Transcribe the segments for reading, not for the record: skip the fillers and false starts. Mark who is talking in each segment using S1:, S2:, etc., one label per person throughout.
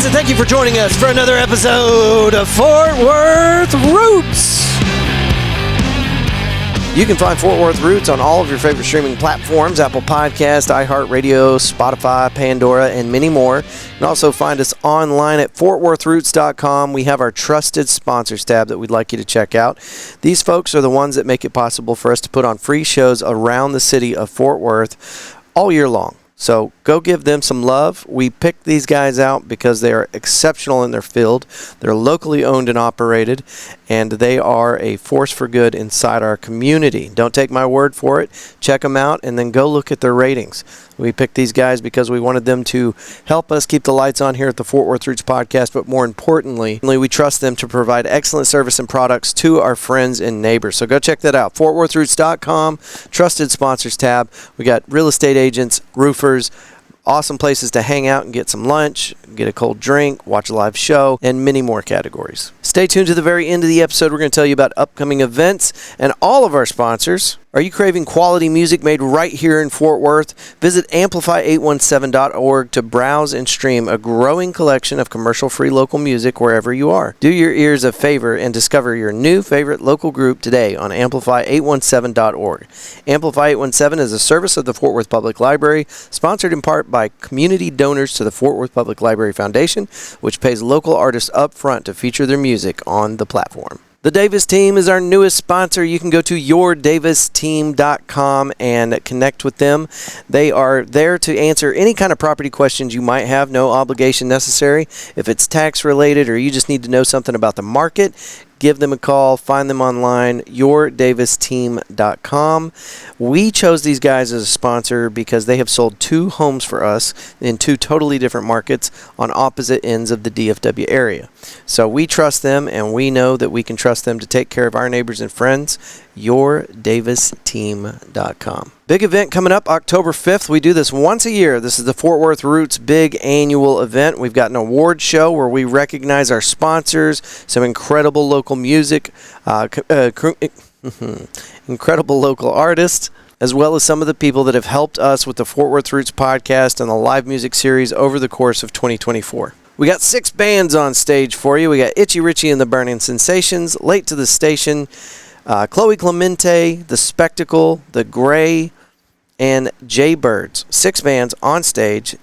S1: and thank you for joining us for another episode of Fort Worth Roots. You can find Fort Worth Roots on all of your favorite streaming platforms, Apple Podcasts, iHeartRadio, Spotify, Pandora, and many more. You can also find us online at fortworthroots.com. We have our trusted sponsors tab that we'd like you to check out. These folks are the ones that make it possible for us to put on free shows around the city of Fort Worth all year long. So go give them some love. We picked these guys out because they are exceptional in their field. They're locally owned and operated, and they are a force for good inside our community. Don't take my word for it. Check them out and then go look at their ratings. We picked these guys because we wanted them to help us keep the lights on here at the Fort Worth Roots podcast, but more importantly, we trust them to provide excellent service and products to our friends and neighbors. So go check that out. FortWorthRoots.com, Trusted Sponsors tab. We got real estate agents, roofers, awesome places to hang out and get some lunch, get a cold drink, watch a live show, and many more categories. Stay tuned to the very end of the episode. We're going to tell you about upcoming events and all of our sponsors. Are you craving quality music made right here in Fort Worth? Visit amplify817.org to browse and stream a growing collection of commercial-free local music wherever you are. Do your ears a favor and discover your new favorite local group today on amplify817.org. Amplify 817 is a service of the Fort Worth Public Library, sponsored in part by community donors to the Fort Worth Public Library Foundation, which pays local artists up front to feature their music on the platform. The Davis Team is our newest sponsor. You can go to yourdavisteam.com and connect with them. They are there to answer any kind of property questions you might have, no obligation necessary. If it's tax related or you just need to know something about the market, give them a call, find them online, yourdavisteam.com. We chose these guys as a sponsor because they have sold 2 homes for us in 2 totally different markets on opposite ends of the DFW area. So we trust them, and we know that we can trust them to take care of our neighbors and friends. yourdavisteam.com. Big event coming up October 5th. We do this once a year. This is the Fort Worth Roots big annual event. We've got an award show where we recognize our sponsors, some incredible local music, incredible local artists, as well as some of the people that have helped us with the Fort Worth Roots podcast and the live music series over the course of 2024. We got 6 bands on stage for you. We got Itchy Richie and the Burning Sensations, Late to the Station, Chloe Clemente, The Spectacle, The Gray, and Jaybirds. 6 bands on stage,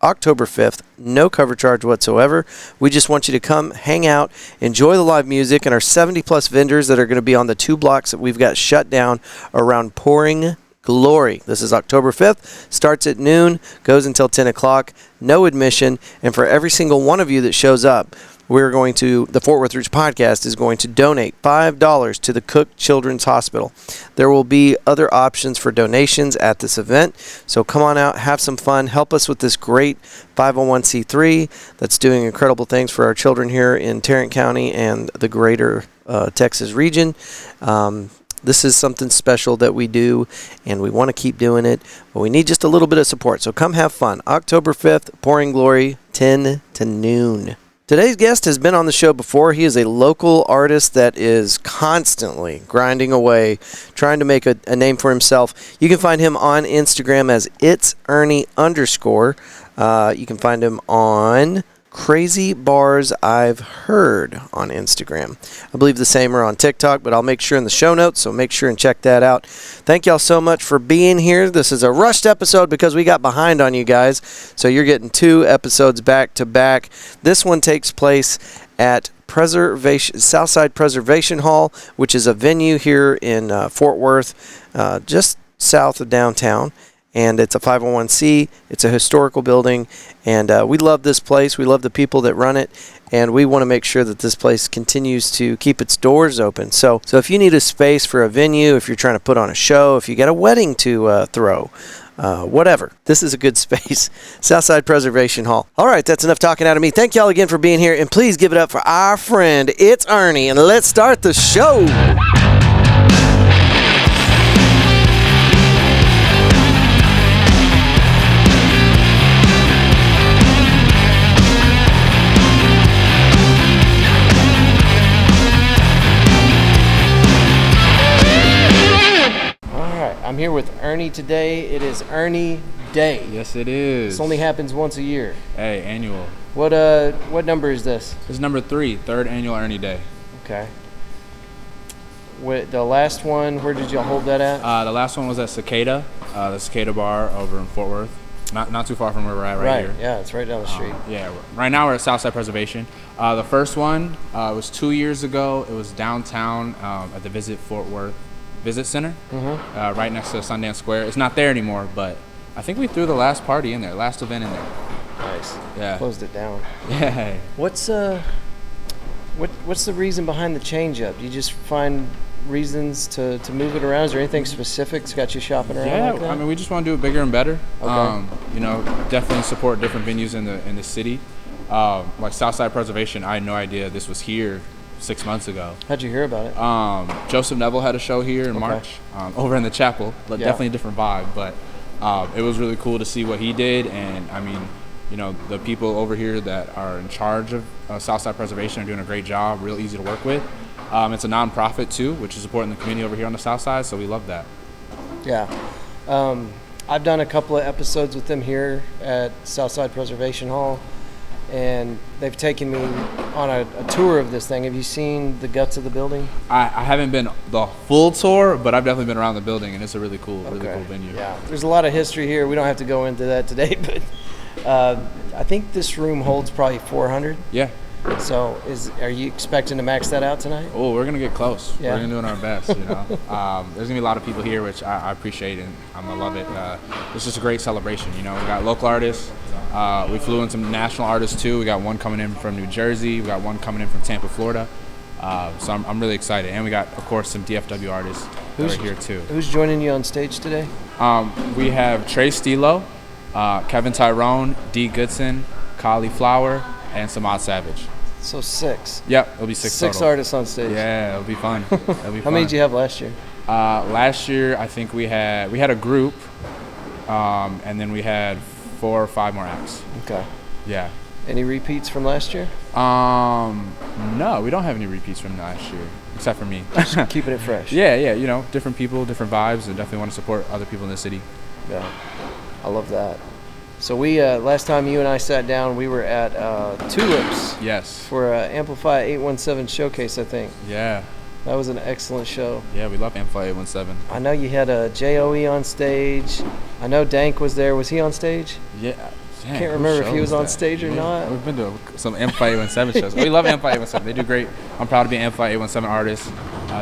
S1: October 5th. No cover charge whatsoever. We just want you to come, hang out, enjoy the live music, and our 70-plus vendors that are going to be on the 2 blocks that we've got shut down around Pouring Glory. This is October 5th. Starts at noon, goes until 10 o'clock. No admission, and for every single one of you that shows up, the Fort Worth Roots podcast is going to donate $5 to the Cook Children's Hospital. There will be other options for donations at this event, so come on out, have some fun, help us with this great 501c3 that's doing incredible things for our children here in Tarrant County and the greater Texas region. This is something special that we do, and we want to keep doing it, but we need just a little bit of support, so come have fun. October 5th, Pouring Glory, 10 to noon. Today's guest has been on the show before. He is a local artist that is constantly grinding away, trying to make a name for himself. You can find him on Instagram as @Ernie_. You can find him on Crazy Bars I've Heard on Instagram. I believe the same are on TikTok, but I'll make sure in the show notes, so make sure and check that out. Thank y'all so much for being here. This is a rushed episode because we got behind on you guys, so you're getting 2 episodes back to back. This one takes place at Southside Preservation Hall, which is a venue here in Fort Worth, just south of downtown. And it's a 501c. It's a historical building, and we love this place. We love the people that run it, and we want to make sure that this place continues to keep its doors open. So if you need a space for a venue, if you're trying to put on a show, if you got a wedding to throw, whatever, this is a good space. Southside Preservation Hall. All right, that's enough talking out of me. Thank y'all again for being here, and please give it up for our friend, it's Ernie, and let's start the show. I'm here with Ernie today. It is Ernie day.
S2: Yes, it is.
S1: This only happens once a year.
S2: Hey, annual.
S1: What number is this?
S2: This is number 3, third annual Ernie Day.
S1: Okay. The last one, where did y'all hold that at?
S2: The last one was at Cicada, the Cicada Bar over in Fort Worth. Not too far from where we're at right here.
S1: Yeah, it's right down the street.
S2: Yeah, right now we're at Southside Preservation. The first one was 2 years ago. It was downtown at the Fort Worth Visit Center, right next to Sundance Square. It's not there anymore, but I think we threw the last party in there, last event in there.
S1: Nice.
S2: Yeah.
S1: Closed it down.
S2: Yeah.
S1: What's the reason behind the change up? Do you just find reasons to move it around? Is there anything specific that's got you shopping around?
S2: Yeah,
S1: like that?
S2: I mean, we just want to do it bigger and better.
S1: Okay.
S2: Definitely support different venues in the city. Like Southside Preservation, I had no idea this was here 6 months ago.
S1: How'd you hear about it?
S2: Joseph Neville had a show here in March, over in the chapel. But definitely a different vibe, but it was really cool to see what he did. And I mean, the people over here that are in charge of Southside Preservation are doing a great job, real easy to work with. It's a non-profit too, which is supporting the community over here on the south side, so we love that.
S1: Yeah. I've done a couple of episodes with them here at Southside Preservation Hall, and they've taken me on a tour of this thing. Have you seen the guts of the building? I
S2: haven't been the full tour, but I've definitely been around the building, and it's a really cool venue.
S1: Yeah, there's a lot of history here. We don't have to go into that today, but I think this room holds probably 400.
S2: Yeah.
S1: So are you expecting to max that out tonight?
S2: Oh, we're going to get close.
S1: Yeah.
S2: We're going to do our best, There's going to be a lot of people here, which I appreciate, and I'm going to love it. It's just a great celebration, We got local artists. We flew in some national artists, too. We got one coming in from New Jersey. We got one coming in from Tampa, Florida. So I'm really excited. And we got, of course, some DFW artists that are here, too.
S1: Who's joining you on stage today?
S2: We have Trey Stilo, Kevin Tyrone, D. Goodson, Cauliflower, and Samad Savage.
S1: So 6.
S2: Yep, it'll be 6 total.
S1: 6 artists on stage.
S2: Yeah, it'll be fun.
S1: How many did you have last year?
S2: Last year, I think we had a group, and then we had 4 or 5 more acts.
S1: Okay.
S2: Yeah.
S1: Any repeats from last year?
S2: No, we don't have any repeats from last year, except for me.
S1: Just keeping it fresh.
S2: Yeah, different people, different vibes, and definitely want to support other people in the city.
S1: Yeah, I love that. So we last time you and I sat down, we were at Tulips.
S2: Yes.
S1: For Amplify 817 showcase, I think.
S2: Yeah.
S1: That was an excellent show.
S2: Yeah, we love Amplify 817.
S1: I know you had a JOE on stage. I know Dank was there. Was he on stage?
S2: Yeah.
S1: I can't remember if he was on stage or not.
S2: We've been to some Amplify 817 shows. We love Amplify 817. They do great. I'm proud to be an Amplify 817 artist.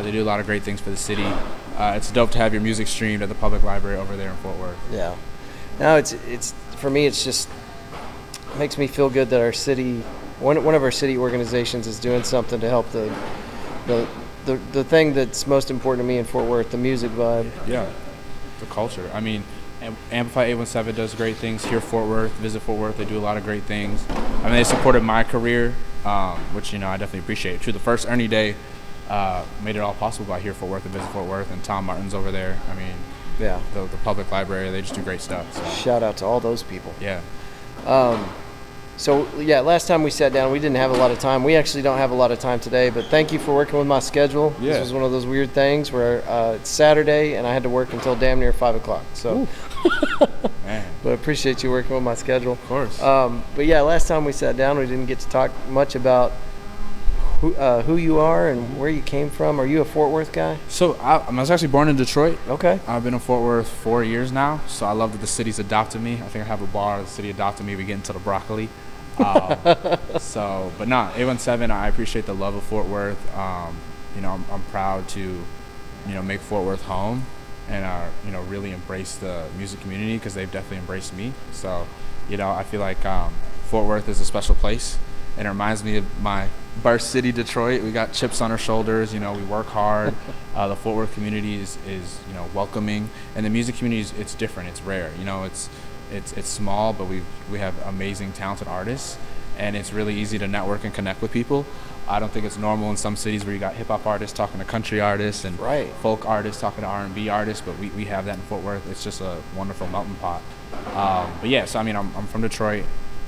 S2: They do a lot of great things for the city. It's dope to have your music streamed at the public library over there in Fort Worth.
S1: Yeah. No, it's for me. It's just makes me feel good that our city, one of our city organizations, is doing something to help the thing that's most important to me in Fort Worth, the music vibe.
S2: Yeah, the culture. I mean, Amplify 817 does great things here. Fort Worth, Visit Fort Worth. They do a lot of great things. I mean, they supported my career, which I definitely appreciate. True, the first Ernie Day made it all possible by here Fort Worth and Visit Fort Worth, and Tom Martin's over there. I mean.
S1: Yeah.
S2: The public library, they just do great stuff. So.
S1: Shout out to all those people.
S2: Yeah.
S1: So, last time we sat down, we didn't have a lot of time. We actually don't have a lot of time today, but thank you for working with my schedule.
S2: Yeah.
S1: This was one of those weird things where it's Saturday, and I had to work until damn near 5 o'clock. So,
S2: Man.
S1: But I appreciate you working with my schedule.
S2: Of course.
S1: But, last time we sat down, we didn't get to talk much about who you are and where you came from. Are you a Fort Worth guy?
S2: So I was actually born in Detroit.
S1: Okay.
S2: I've been in Fort Worth 4 years now, so I love that the city's adopted me. I think I have a bar. The city adopted me. We get into the broccoli. But no, 817. I appreciate the love of Fort Worth. I'm proud to, make Fort Worth home, and really embrace the music community because they've definitely embraced me. So, I feel like Fort Worth is a special place. And it reminds me of my birth city, Detroit. We got chips on our shoulders. We work hard. The Fort Worth community is welcoming, and the music community it's different. It's rare. It's small, but we have amazing, talented artists, and it's really easy to network and connect with people. I don't think it's normal in some cities where you got hip hop artists talking to country artists and folk artists talking to R&B artists, but we have that in Fort Worth. It's just a wonderful melting pot. So I'm from Detroit.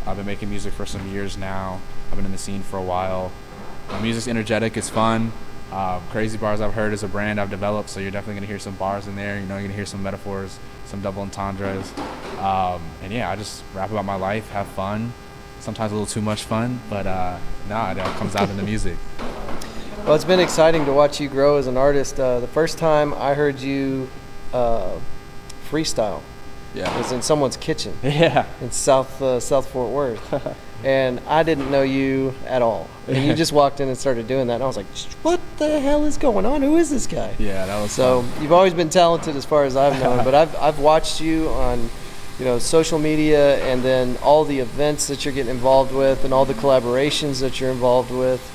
S2: I've been making music for some years now. I've been in the scene for a while. Music's energetic, it's fun. Crazy Bars I've Heard is a brand I've developed, so you're definitely gonna hear some bars in there. You know, you're gonna hear some metaphors, some double entendres, and yeah, I just rap about my life, have fun. Sometimes a little too much fun, but it all comes out in the music.
S1: Well, it's been exciting to watch you grow as an artist. The first time I heard you freestyle was in someone's kitchen in South Fort Worth. And I didn't know you at all. And you just walked in and started doing that. And I was like, what the hell is going on? Who is this guy?
S2: Yeah, that was
S1: so
S2: fun.
S1: You've always been talented as far as I've known, but I've watched you on social media, and then all the events that you're getting involved with and all the collaborations that you're involved with.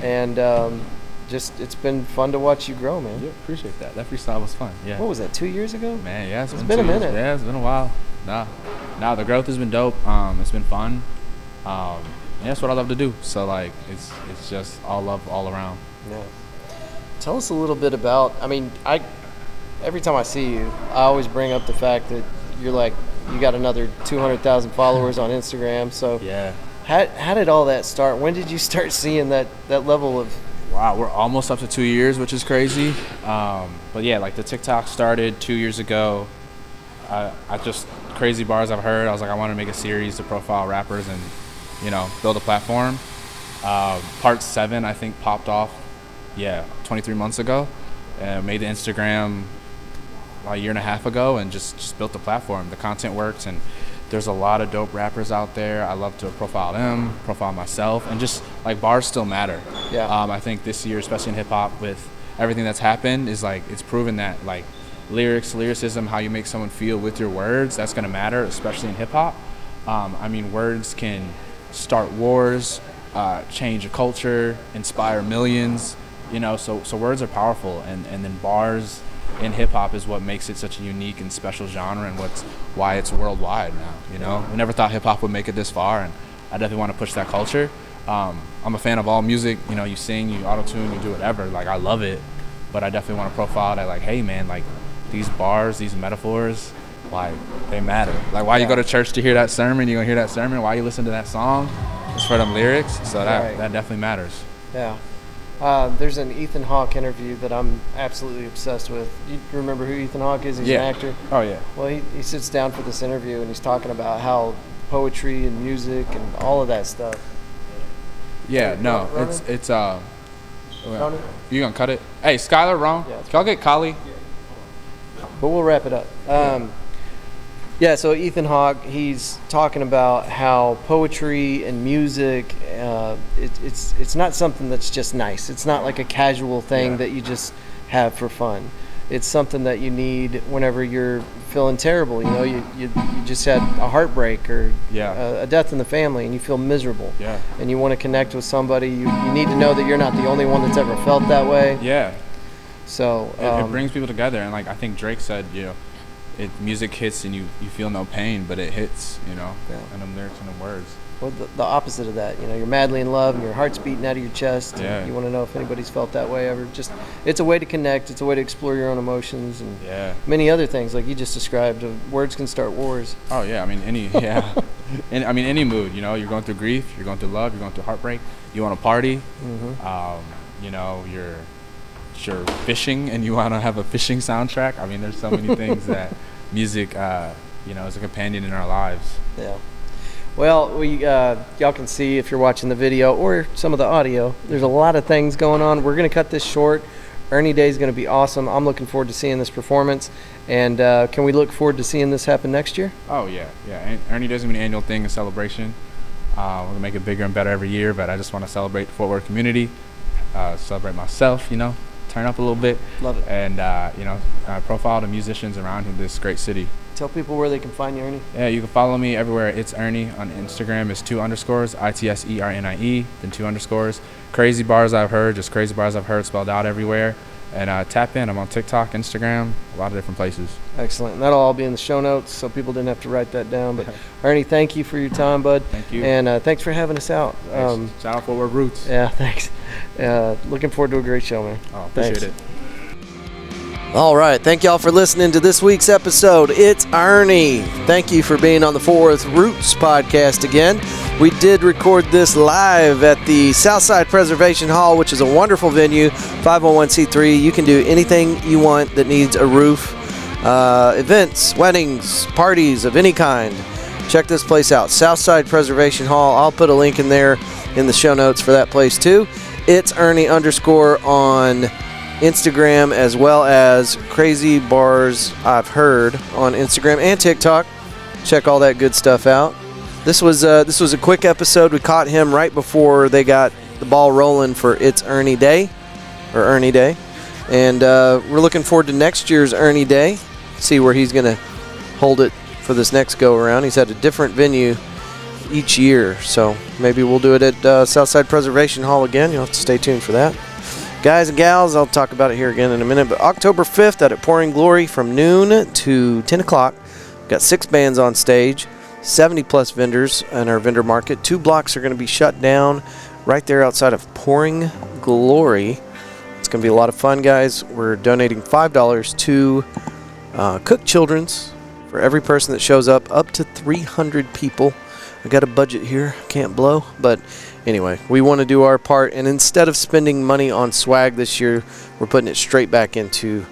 S1: And just it's been fun to watch you grow, man.
S2: Yeah, appreciate that. That freestyle was fun. Yeah.
S1: What was that, 2 years ago?
S2: Man, yeah, it's
S1: been a minute.
S2: Yeah, it's been a while. Nah, the growth has been dope. It's been fun. Yeah, that's what I love to do. So like, it's just all love all around.
S1: Yeah. Tell us a little bit about. I mean, every time I see you, I always bring up the fact that you're like you got another 200,000 followers on Instagram. So
S2: yeah.
S1: How did all that start? When did you start seeing that level of?
S2: Wow, we're almost up to 2 years, which is crazy. But yeah, like the TikTok started 2 years ago. I just Crazy Bars I've Heard. I was like, I want to make a series to profile rappers and build a platform. Part 7 I think popped off 23 months ago. Made the Instagram a year and a half ago and just built the platform. The content works, and there's a lot of dope rappers out there. I love to profile them, profile myself, and just like bars still matter.
S1: Yeah.
S2: I think this year, especially in hip hop, with everything that's happened, is like it's proven that like lyricism, how you make someone feel with your words, that's gonna matter, especially in hip hop. I mean, words can start wars, change a culture, inspire millions. So words are powerful, and then bars in hip hop is what makes it such a unique and special genre, and why it's worldwide now. We never thought hip hop would make it this far, and I definitely want to push that culture. I'm a fan of all music. You sing, you auto-tune, you do whatever. Like, I love it, but I definitely want to profile that. Like, hey man, like these bars, these metaphors, like they matter. Like, why you go to church to hear that sermon? You gonna hear that sermon? Why you listen to that song? It's for them lyrics. So that definitely matters.
S1: Yeah. There's an Ethan Hawke interview that I'm absolutely obsessed with. You remember who Ethan Hawke is? He's an actor.
S2: Oh, yeah.
S1: Well, he sits down for this interview, and he's talking about how poetry and music and all of that stuff.
S2: Yeah, no, it's you gonna cut it? Hey, Skylar, wrong. Yeah, can y'all get Kali?
S1: But we'll wrap it up. So Ethan Hawke, he's talking about how poetry and music, it's not something that's just nice. It's not like a casual thing that you just have for fun. It's something that you need whenever you're feeling terrible. You just had a heartbreak or a death in the family, and you feel miserable. Yeah. And you want to connect with somebody. You need to know that you're not the only one that's ever felt that way.
S2: Yeah.
S1: So
S2: it brings people together, and like I think Drake said, music hits and you feel no pain, but it hits, and them lyrics and them words.
S1: Well, the opposite of that, you're madly in love and your heart's beating out of your chest. Yeah. You want to know if anybody's felt that way ever. Just, it's a way to connect. It's a way to explore your own emotions and many other things, like you just described. Words can start wars.
S2: Oh yeah, I mean any mood. You're going through grief, you're going through love, you're going through heartbreak. You want to party. Mm-hmm. You're fishing and you want to have a fishing soundtrack. I mean, there's so many things that music, is a companion in our lives.
S1: Yeah. Well, y'all can see if you're watching the video or some of the audio, there's a lot of things going on. We're going to cut this short. Ernie Day is going to be awesome. I'm looking forward to seeing this performance. And can we look forward to seeing this happen next year?
S2: Oh, yeah. Ernie Day is going to be an annual thing, a celebration. We're going to make it bigger and better every year, but I just want to celebrate the Fort Worth community, celebrate myself, turn up a little bit.
S1: Love it.
S2: And, profile the musicians around this great city.
S1: Tell people where they can find you, Ernie.
S2: Yeah, you can follow me everywhere. It's Ernie. On Instagram is 2 underscores, ITSERNIE, then 2 underscores. Crazy Bars I've Heard, just Crazy Bars I've Heard spelled out everywhere. And tap in. I'm on TikTok, Instagram, a lot of different places.
S1: Excellent. And that'll all be in the show notes, so people didn't have to write that down. But Ernie, thank you for your time, bud.
S2: Thank you.
S1: And thanks for having us out.
S2: Shout out Fort Worth Roots.
S1: Yeah, thanks. Looking forward to a great show, man.
S2: Oh, appreciate it.
S1: All right, thank y'all for listening to this week's episode. It's Ernie. Thank you for being on the Fort Worth Roots podcast again. We did record this live at the Southside Preservation Hall, which is a wonderful venue, 501c3. You can do anything you want that needs a roof. Events, weddings, parties of any kind. Check this place out, Southside Preservation Hall. I'll put a link in there in the show notes for that place too. It's Ernie _ on Instagram, as well as Crazy Bars I've Heard on Instagram and TikTok. Check all that good stuff out. This was a quick episode. We caught him right before they got the ball rolling for It's Ernie Day, or Ernie Day, and we're looking forward to next year's Ernie Day. See where he's gonna hold it for this next go around. He's had a different venue each year, so maybe we'll do it at Southside Preservation Hall again. You'll have to stay tuned for that. Guys and gals, I'll talk about it here again in a minute, but October 5th out at Pouring Glory from noon to 10 o'clock. Got 6 bands on stage, 70 plus vendors in our vendor market. 2 blocks are going to be shut down right there outside of Pouring Glory. It's going to be a lot of fun, guys. We're donating $5 to Cook Children's for every person that shows up to 300 people. I got a budget here, can't blow, but anyway, we want to do our part, and instead of spending money on swag this year, we're putting it straight back into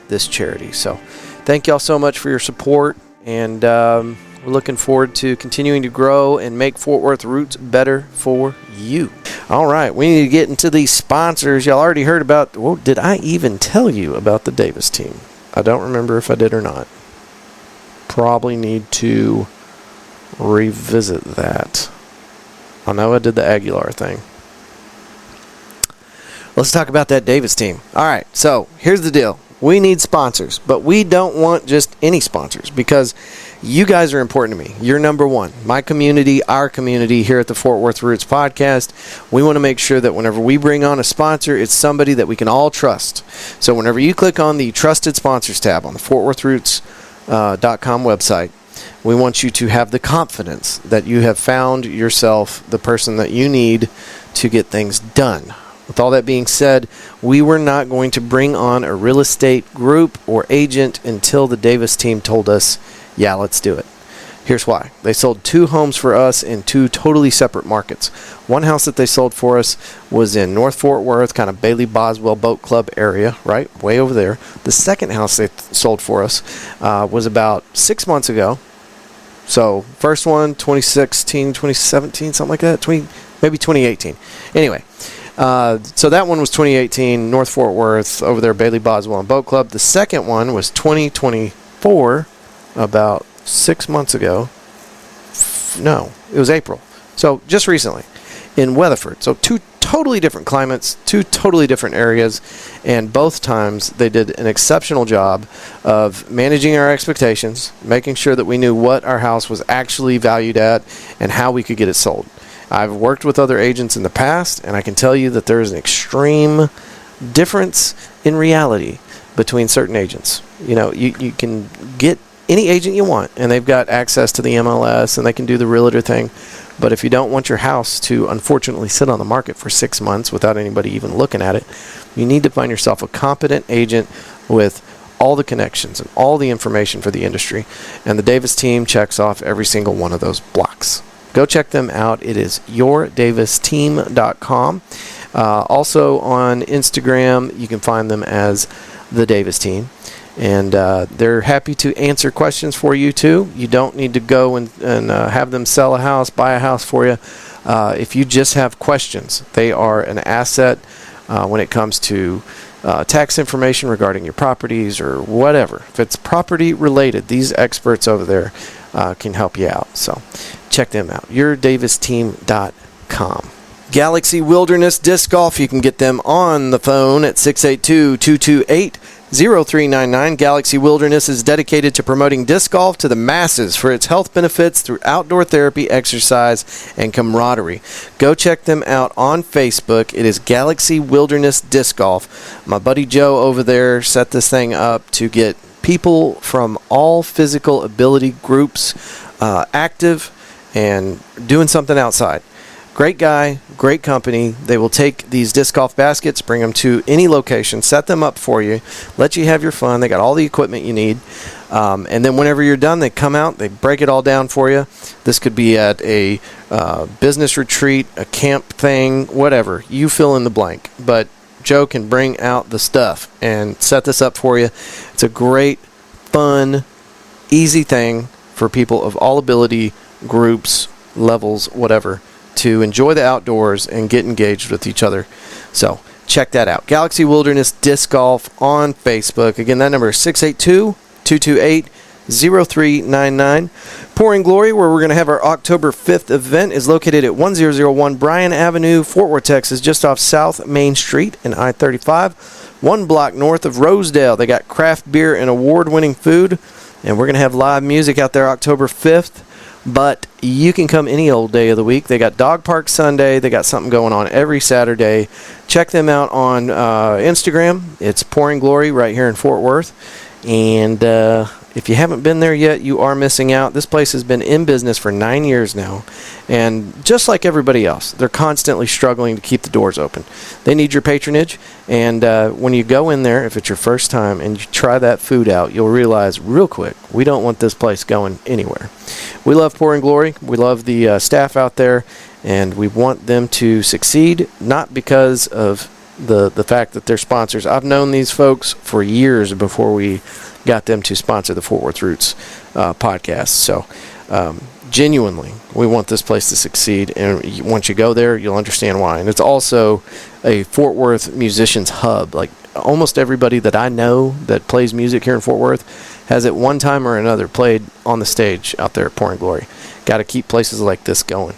S1: this charity. So thank y'all so much for your support, and we're looking forward to continuing to grow and make Fort Worth Roots better for you. All right, we need to get into these sponsors. Y'all already heard about, well, did I even tell you about the Davis team? I don't remember if I did or not. Probably need to revisit that. I know I did the Aguilar thing. Let's talk about that Davis team. All right, so here's the deal. We need sponsors, but we don't want just any sponsors, because you guys are important to me. You're number one. My community, our community here at the Fort Worth Roots podcast, we want to make sure that whenever we bring on a sponsor, it's somebody that we can all trust. So whenever you click on the Trusted Sponsors tab on the FortWorthRoots.com website, we want you to have the confidence that you have found yourself the person that you need to get things done. With all that being said, we were not going to bring on a real estate group or agent until the Davis team told us, yeah, let's do it. Here's why. They sold 2 homes for us in 2 totally separate markets. One house that they sold for us was in North Fort Worth, kind of Bailey Boswell Boat Club area, right? Way over there. The second house they sold for us was about 6 months ago. So first one, 2016, 2017, something like that, maybe 2018. Anyway, so that one was 2018, North Fort Worth, over there, Bailey Boswell and Boat Club. The second one was 2024, about 6 months ago. No, it was April. So just recently in Weatherford. So 2 totally different climates, 2 totally different areas, and both times they did an exceptional job of managing our expectations, making sure that we knew what our house was actually valued at and how we could get it sold. I've worked with other agents in the past, and I can tell you that there is an extreme difference in reality between certain agents. You know, you can get any agent you want, and they've got access to the MLS, and they can do the realtor thing. But if you don't want your house to unfortunately sit on the market for 6 months without anybody even looking at it, you need to find yourself a competent agent with all the connections and all the information for the industry. And the Davis team checks off every single one of those blocks. Go check them out. It is yourdavisteam.com. Also on Instagram, you can find them as the Davis team. And they're happy to answer questions for you too. You don't need to go and have them sell a house, buy a house for you. If you just have questions, they are an asset when it comes to tax information regarding your properties or whatever. If it's property related, these experts over there can help you out. So check them out. yourdavisteam.com. Galaxy Wilderness Disc Golf, you can get them on the phone at 682-228-0399. Galaxy Wilderness is dedicated to promoting disc golf to the masses for its health benefits through outdoor therapy, exercise, and camaraderie. Go check them out on Facebook. It is Galaxy Wilderness Disc Golf. My buddy Joe over there set this thing up to get people from all physical ability groups active and doing something outside. Great guy, great company. They will take these disc golf baskets, bring them to any location, set them up for you, let you have your fun. They got all the equipment you need. And then whenever you're done, they come out, they break it all down for you. This could be at a business retreat, a camp thing, whatever. You fill in the blank. But Joe can bring out the stuff and set this up for you. It's a great, fun, easy thing for people of all ability, groups, levels, whatever, to enjoy the outdoors and get engaged with each other. So check that out. Galaxy Wilderness Disc Golf on Facebook. Again, that number is 682-228-0399. Pouring Glory, where we're going to have our October 5th event, is located at 1001 Bryan Avenue, Fort Worth, Texas, just off South Main Street and I-35, 1 block north of Rosedale. They got craft beer and award-winning food, and we're going to have live music out there October 5th. But you can come any old day of the week. They got Dog Park Sunday. They got something going on every Saturday. Check them out on Instagram. It's Pouring Glory right here in Fort Worth. And if you haven't been there yet, you are missing out. This place has been in business for 9 years now. And just like everybody else, they're constantly struggling to keep the doors open. They need your patronage. And when you go in there, if it's your first time, and you try that food out, you'll realize real quick, we don't want this place going anywhere. We love Pouring Glory. We love the staff out there. And we want them to succeed, not because of the fact that they're sponsors. I've known these folks for years before we got them to sponsor the Fort Worth Roots podcast. So genuinely, we want this place to succeed, and once you go there, you'll understand why. And it's also a Fort Worth musicians hub. Like almost everybody that I know that plays music here in Fort Worth has at one time or another played on the stage out there at Pouring Glory. Got to keep places like this going.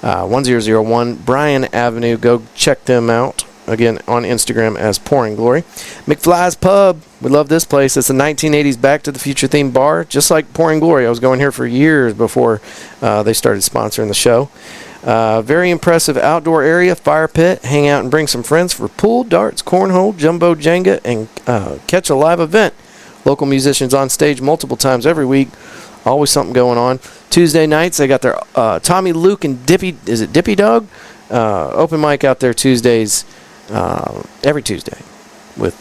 S1: 1001 Bryan Avenue. Go check them out. Again, on Instagram as Pouring Glory. McFly's Pub. We love this place. It's a 1980s Back to the Future themed bar, just like Pouring Glory. I was going here for years before they started sponsoring the show. Very impressive outdoor area, fire pit. Hang out and bring some friends for pool, darts, cornhole, jumbo Jenga, and catch a live event. Local musicians on stage multiple times every week. Always something going on. Tuesday nights, they got their Tommy Luke and Dippy. Is it Dippy Dog? Open mic out there Tuesdays. Every Tuesday with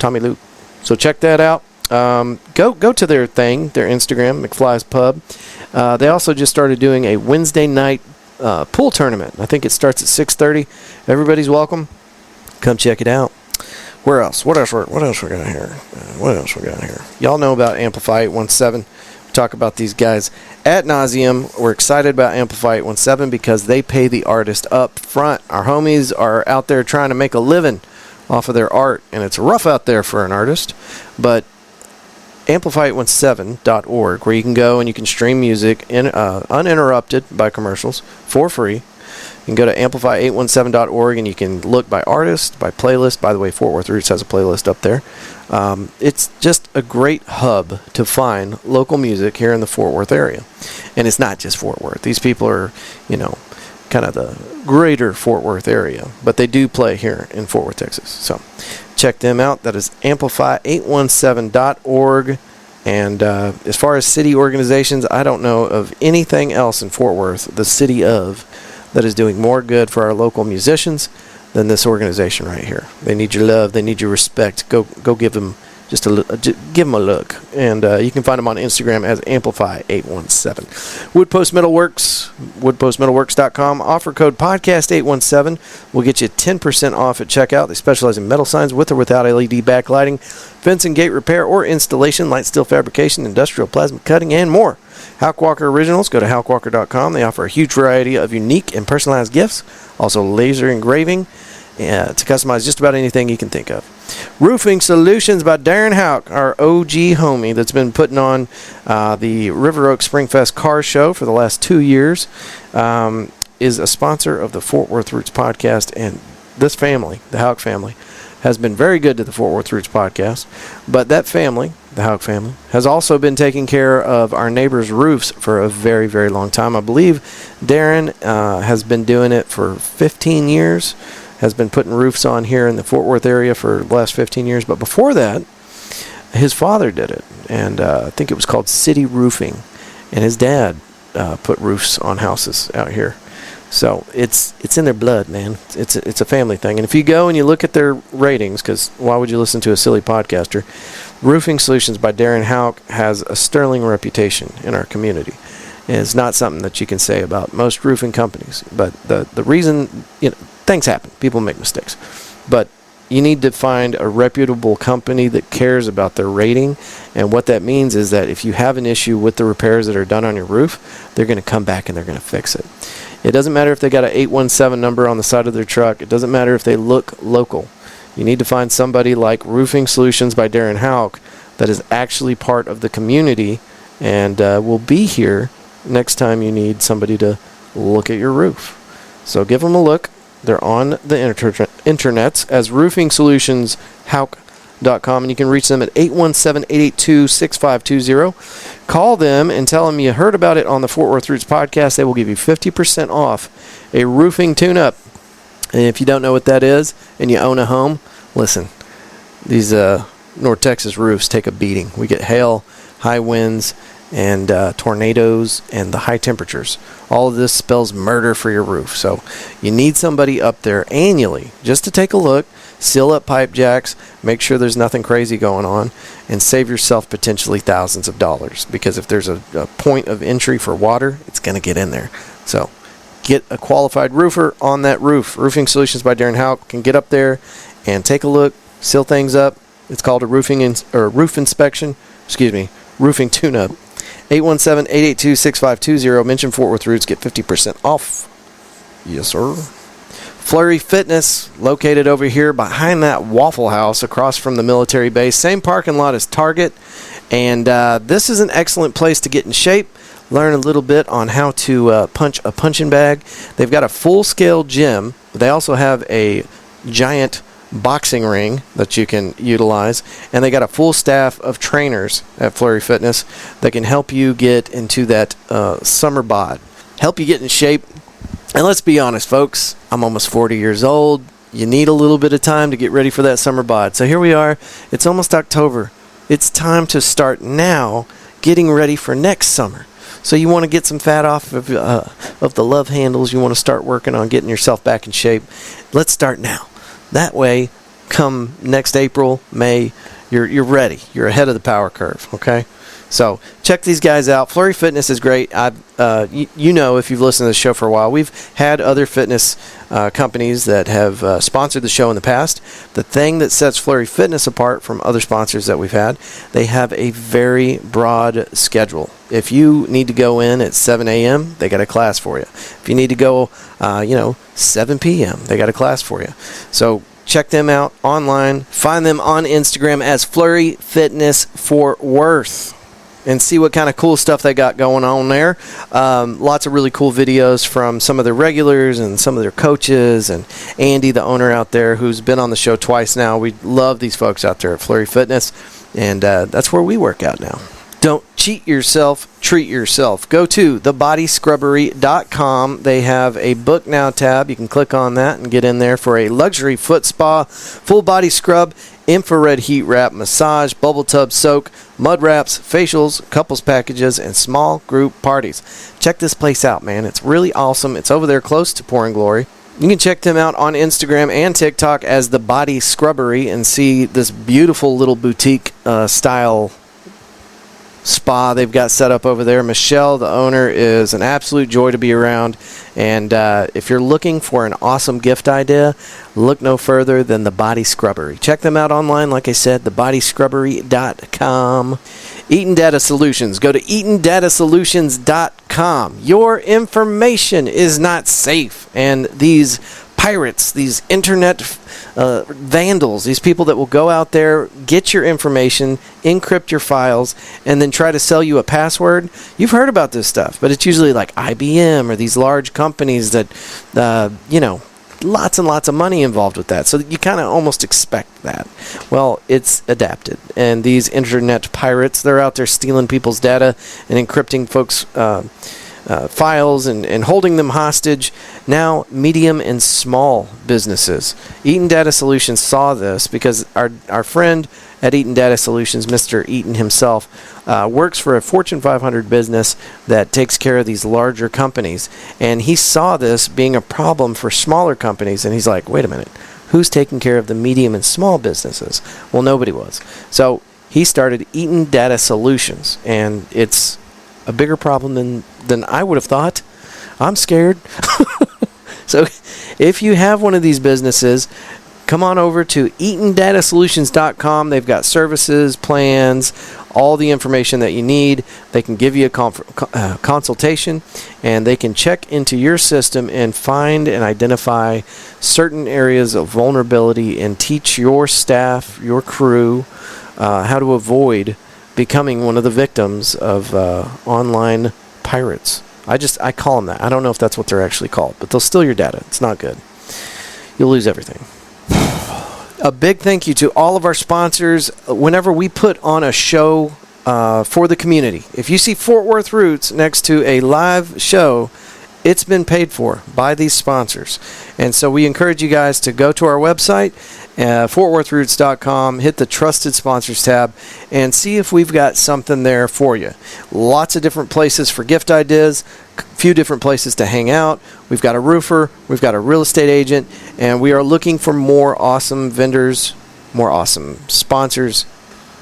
S1: Tommy Luke. So check that out. Go to their thing, their Instagram, McFly's Pub. They also just started doing a Wednesday night pool tournament. I think it starts at 6:30. Everybody's welcome. Come check it out. Where else? What else we got here? Y'all know about Amplify 817. We talk about these guys ad nauseum. We're excited about Amplify 817 because they pay the artist up front. Our homies are out there trying to make a living off of their art, and it's rough out there for an artist. But Amplify817.org, where you can go and you can stream music uninterrupted by commercials for free. You can go to Amplify817.org and you can look by artist, by playlist. By the way, Fort Worth Roots has a playlist up there. It's just a great hub to find local music here in the Fort Worth area. And it's not just Fort Worth. These people are, kind of the greater Fort Worth area. But they do play here in Fort Worth, Texas. So check them out. That is Amplify817.org. And as far as city organizations, I don't know of anything else in Fort Worth, the city of, that is doing more good for our local musicians than this organization right here. They need your love. They need your respect. Go give them give them a look. And you can find them on Instagram as Amplify817. Woodpost Metalworks, woodpostmetalworks.com. Offer code podcast817 will get you 10% off at checkout. They specialize in metal signs with or without LED backlighting, fence and gate repair or installation, light steel fabrication, industrial plasma cutting, and more. Houck Walker Originals, go to houckwalker.com. They offer a huge variety of unique and personalized gifts, also laser engraving to customize just about anything you can think of. Roofing Solutions by Darren Houck, our OG homie that's been putting on the River Oak Springfest Car Show for the last 2 years, is a sponsor of the Fort Worth Roots podcast, and this family, the Houck family, has been very good to the Fort Worth Roots podcast. But that family, the Houck family, has also been taking care of our neighbors' roofs for a very, very long time. I believe Darren has been doing it for 15 years, has been putting roofs on here in the Fort Worth area for the last 15 years. But before that, his father did it, and I think it was called City Roofing, and his dad put roofs on houses out here. So it's in their blood, man. It's a family thing. And if you go and you look at their ratings, because why would you listen to a silly podcaster? Roofing Solutions by Darren Houck has a sterling reputation in our community. And it's not something that you can say about most roofing companies. But the reason, things happen. People make mistakes. But you need to find a reputable company that cares about their rating. And what that means is that if you have an issue with the repairs that are done on your roof, they're going to come back and they're going to fix it. It doesn't matter if they got an 817 number on the side of their truck. It doesn't matter if they look local. You need to find somebody like Roofing Solutions by Darren Houck that is actually part of the community and will be here next time you need somebody to look at your roof. So give them a look. They're on the internets as roofingsolutionsHouck.com, and you can reach them at 817-882-6520. Call them and tell them you heard about it on the Fort Worth Roots podcast. They will give you 50% off a roofing tune-up. And if you don't know what that is and you own a home, listen, these North Texas roofs take a beating. We get hail, high winds, and tornadoes and the high temperatures. All of this spells murder for your roof. So you need somebody up there annually just to take a look, seal up pipe jacks, make sure there's nothing crazy going on, and save yourself potentially thousands of dollars. Because if there's a point of entry for water, it's going to get in there. So get a qualified roofer on that roof. Roofing Solutions by Darren Houck can get up there and take a look, seal things up. It's called a roof inspection. Roofing tune-up. 817-882-6520. Mention Fort Worth Roots. Get 50% off. Yes, sir. Flurry Fitness, located over here behind that Waffle House across from the military base. Same parking lot as Target. And this is an excellent place to get in shape. Learn a little bit on how to punch a punching bag. They've got a full-scale gym. They also have a giant boxing ring that you can utilize, and they got a full staff of trainers at Flurry Fitness that can help you get into that summer bod, help you get in shape. And let's be honest, folks, I'm almost 40 years old. You need a little bit of time to get ready for that summer bod. So here we are. It's almost October. It's time to start now getting ready for next summer. So you want to get some fat off of the love handles. You want to start working on getting yourself back in shape. Let's start now. That way, come next April, May, you're ready. You're ahead of the power curve, okay? So check these guys out. Flurry Fitness is great. If you've listened to the show for a while, we've had other fitness companies that have sponsored the show in the past. The thing that sets Flurry Fitness apart from other sponsors that we've had, they have a very broad schedule. If you need to go in at 7 a.m., they got a class for you. If you need to go, 7 p.m., they got a class for you. So check them out online. Find them on Instagram as Flurry Fitness Fort Worth. And see what kind of cool stuff they got going on there. Lots of really cool videos from some of their regulars and some of their coaches, and Andy, the owner out there, who's been on the show twice now. We love these folks out there at Flurry Fitness, and that's where we work out now. Don't cheat yourself, treat yourself. Go to thebodyscrubbery.com. They have a Book Now tab. You can click on that and get in there for a luxury foot spa, full body scrub, infrared heat wrap, massage, bubble tub soak, mud wraps, facials, couples packages, and small group parties. Check this place out, man. It's really awesome. It's over there close to Pouring Glory. You can check them out on Instagram and TikTok as the Body Scrubbery and see this beautiful little boutique style spa they've got set up over there. Michelle, the owner, is an absolute joy to be around. And if you're looking for an awesome gift idea, look no further than the Body Scrubbery. Check them out online, like I said, thebodyscrubbery.com. Eaton Data Solutions. Go to EatonDataSolutions.com. Your information is not safe, and these pirates, these internet vandals, these people that will go out there, get your information, encrypt your files, and then try to sell you a password. You've heard about this stuff, but it's usually like IBM or these large companies that, lots and lots of money involved with that. So you kind of almost expect that. Well, it's adapted. And these internet pirates, they're out there stealing people's data and encrypting folks' files and holding them hostage. Now, medium and small businesses. Eaton Data Solutions saw this because our friend at Eaton Data Solutions, Mr. Eaton himself, works for a Fortune 500 business that takes care of these larger companies. And he saw this being a problem for smaller companies, and he's like, wait a minute, who's taking care of the medium and small businesses? Well, nobody was. So he started Eaton Data Solutions, and it's a bigger problem than I would have thought. I'm scared. So if you have one of these businesses, come on over to EatonDataSolutions.com. They've got services, plans, all the information that you need. They can give you a consultation, and they can check into your system and find and identify certain areas of vulnerability and teach your staff, your crew, how to avoid becoming one of the victims of online pirates. I call them that. I don't know if that's what they're actually called, but they'll steal your data. It's not good. You'll lose everything. A big thank you to all of our sponsors. Whenever we put on a show for the community, if you see Fort Worth Roots next to a live show, it's been paid for by these sponsors. And so we encourage you guys to go to our website, FortWorthRoots.com, hit the Trusted Sponsors tab, and see if we've got something there for you. Lots of different places for gift ideas, a few different places to hang out. We've got a roofer, we've got a real estate agent, and we are looking for more awesome vendors, more awesome sponsors,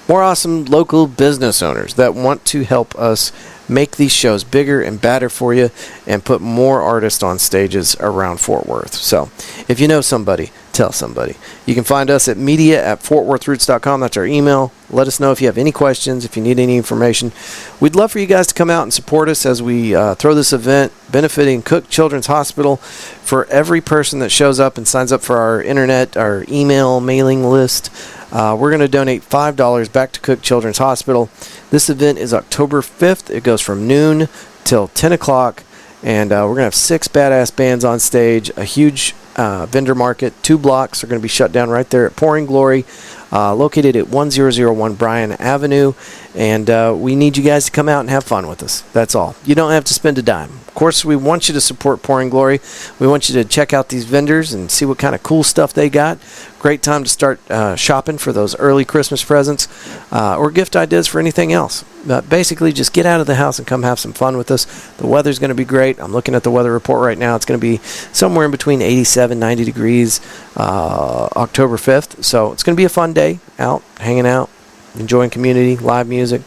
S1: more awesome local business owners that want to help us make these shows bigger and better for you and put more artists on stages around Fort Worth. So if you know somebody, tell somebody. You can find us at media@fortworthroots.com. That's our email. Let us know if you have any questions, if you need any information. We'd love for you guys to come out and support us as we throw this event benefiting Cook Children's Hospital. For every person that shows up and signs up for our internet, our email mailing list, we're going to donate $5 back to Cook Children's Hospital. This event is October 5th. It goes from noon till 10 o'clock, and we're going to have 6 badass bands on stage, a huge vendor market. 2 blocks are going to be shut down right there at Pouring Glory, located at 1001 Bryan Avenue. And we need you guys to come out and have fun with us. That's all. You don't have to spend a dime. Of course, we want you to support Pouring Glory. We want you to check out these vendors and see what kind of cool stuff they got. Great time to start shopping for those early Christmas presents or gift ideas for anything else. Basically, just get out of the house and come have some fun with us. The weather's going to be great. I'm looking at the weather report right now. It's going to be somewhere in between 87, 90 degrees October 5th. So it's going to be a fun day out, hanging out, enjoying community, live music,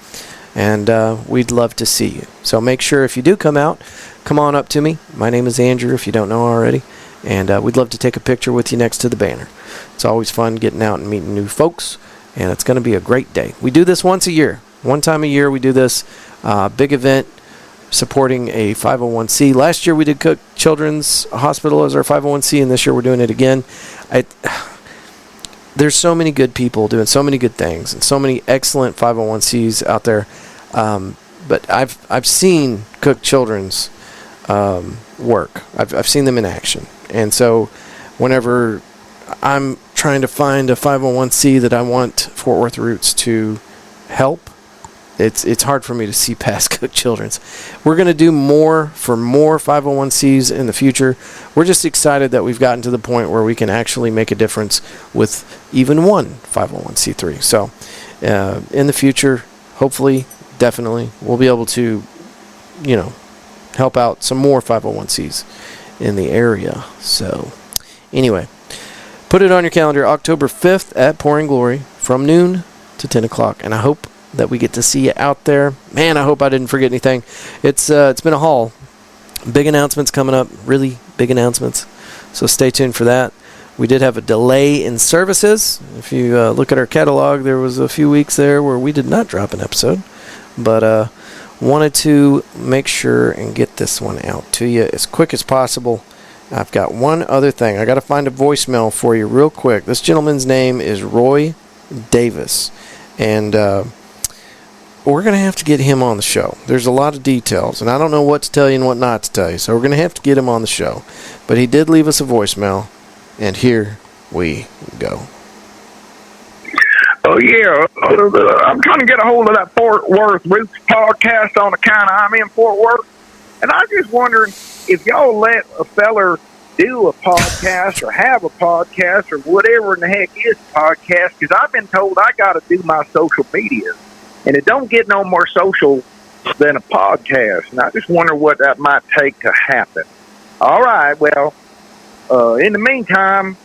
S1: and we'd love to see you. So make sure if you do come out, come on up to me. My name is Andrew, if you don't know already, and we'd love to take a picture with you next to the banner. It's always fun getting out and meeting new folks, and it's going to be a great day. We do this once a year. One time a year we do this big event supporting a 501c. Last year we did Cook Children's Hospital as our 501c, and this year we're doing it again. There's so many good people doing so many good things and so many excellent 501cs out there. But I've seen Cook Children's work. I've seen them in action. And so whenever I'm trying to find a 501c that I want Fort Worth Roots to help, it's hard for me to see past Cook Children's. We're going to do more for more 501cs in the future. We're just excited that we've gotten to the point where we can actually make a difference with even one 501c3. So in the future, hopefully, definitely, we'll be able to, help out some more 501cs in the area. So anyway, put it on your calendar, October 5th at Pouring Glory from noon to 10 o'clock. And I hope that we get to see you out there. Man, I hope I didn't forget anything. It's been a haul. Big announcements coming up, really big announcements. So stay tuned for that. We did have a delay in services. If you look at our catalog, there was a few weeks there where we did not drop an episode. But wanted to make sure and get this one out to you as quick as possible. I've got one other thing. I got to find a voicemail for you real quick. This gentleman's name is Roy Davis. And we're going to have to get him on the show. There's a lot of details, and I don't know what to tell you and what not to tell you, so we're going to have to get him on the show. But he did leave us a voicemail, and here we go.
S3: Oh, yeah. I'm trying to get a hold of that Fort Worth Roots podcast on account of I'm in Fort Worth. And I'm just wondering if y'all let a feller do a podcast or have a podcast or whatever in the heck is a podcast, because I've been told I got to do my social media, and it don't get no more social than a podcast. And I just wonder what that might take to happen. All right, well, in the meantime,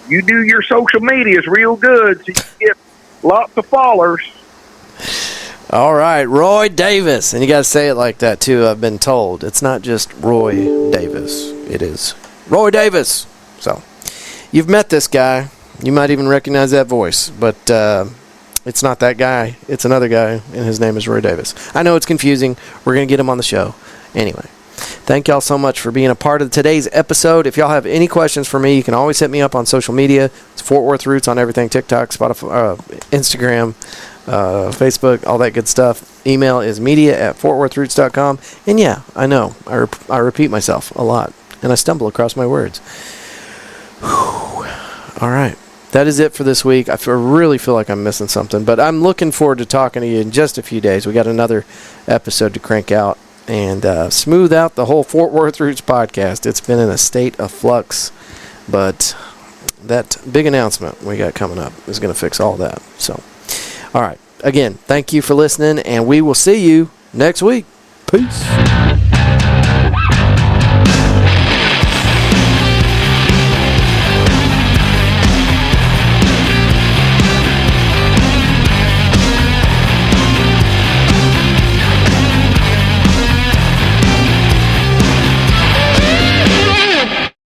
S3: you do your social medias real good so you get lots of followers.
S1: All right, Roy Davis. And you got to say it like that, too, I've been told. It's not just Roy Davis. It is Roy Davis. So, you've met this guy. You might even recognize that voice. But it's not that guy. It's another guy, and his name is Roy Davis. I know it's confusing. We're going to get him on the show. Anyway, thank y'all so much for being a part of today's episode. If y'all have any questions for me, you can always hit me up on social media. It's Fort Worth Roots on everything, TikTok, Spotify, Instagram, Facebook, all that good stuff. Email is media@fortworthroots.com. And yeah, I know, I repeat myself a lot, and I stumble across my words. Whew. All right. That is it for this week. I really feel like I'm missing something, but I'm looking forward to talking to you in just a few days. We got another episode to crank out and smooth out the whole Fort Worth Roots podcast. It's been in a state of flux, but that big announcement we got coming up is going to fix all that. So, all right. Again, thank you for listening, and we will see you next week. Peace.